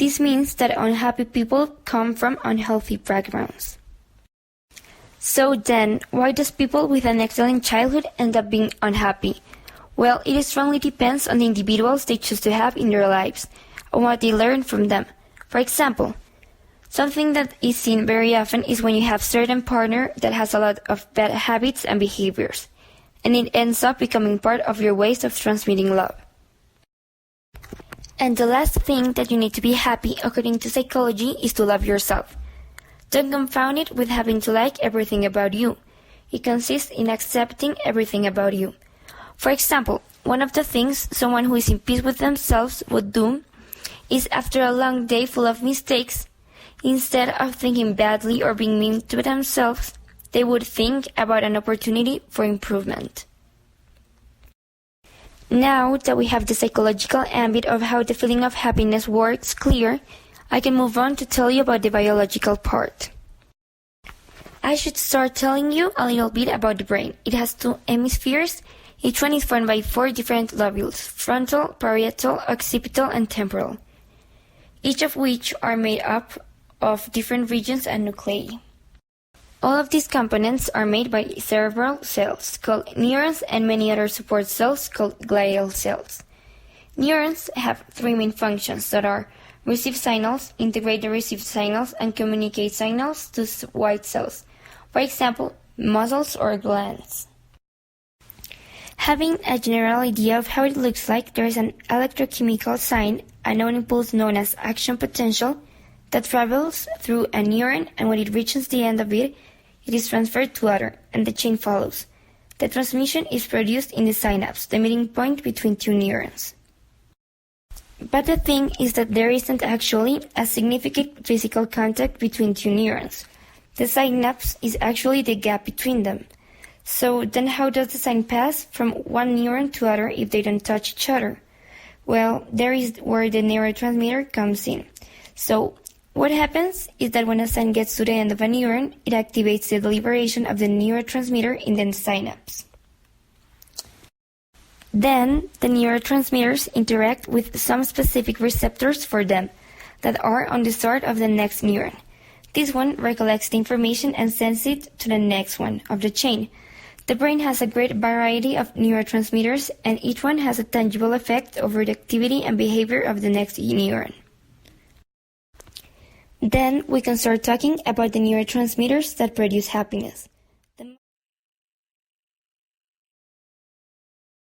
This means that unhappy people come from unhealthy backgrounds. So then, why does people with an excellent childhood end up being unhappy? Well, it strongly depends on the individuals they choose to have in their lives, and what they learn from them. For example, something that is seen very often is when you have certain partner that has a lot of bad habits and behaviors, and it ends up becoming part of your ways of transmitting love. And the last thing that you need to be happy, according to psychology, is to love yourself. Don't confound it with having to like everything about you. It consists in accepting everything about you. For example, one of the things someone who is in peace with themselves would do is, after a long day full of mistakes, instead of thinking badly or being mean to themselves, they would think about an opportunity for improvement. Now that we have the psychological ambit of how the feeling of happiness works clear, I can move on to tell you about the biological part. I should start telling you a little bit about the brain. It has two hemispheres. Each one is formed by 4 different lobules: frontal, parietal, occipital, and temporal, each of which are made up of different regions and nuclei. All of these components are made by cerebral cells, called neurons, and many other support cells, called glial cells. Neurons have 3 main functions that are receive signals, integrate the received signals, and communicate signals to white cells, for example, muscles or glands. Having a general idea of how it looks like, there is an electrochemical sign, a known impulse known as action potential, that travels through a neuron, and when it reaches the end of it, it is transferred to other, and the chain follows. The transmission is produced in the synapse, the meeting point between 2 neurons. But the thing is that there isn't actually a significant physical contact between 2 neurons. The synapse is actually the gap between them. So then how does the sign pass from one neuron to other if they don't touch each other? Well, there is where the neurotransmitter comes in. So what happens is that when a sign gets to the end of a neuron, it activates the liberation of the neurotransmitter in the synapse. Then the neurotransmitters interact with some specific receptors for them that are on the start of the next neuron. This one recollects the information and sends it to the next one of the chain. The brain has a great variety of neurotransmitters, and each one has a tangible effect over the activity and behavior of the next neuron. Then we can start talking about the neurotransmitters that produce happiness.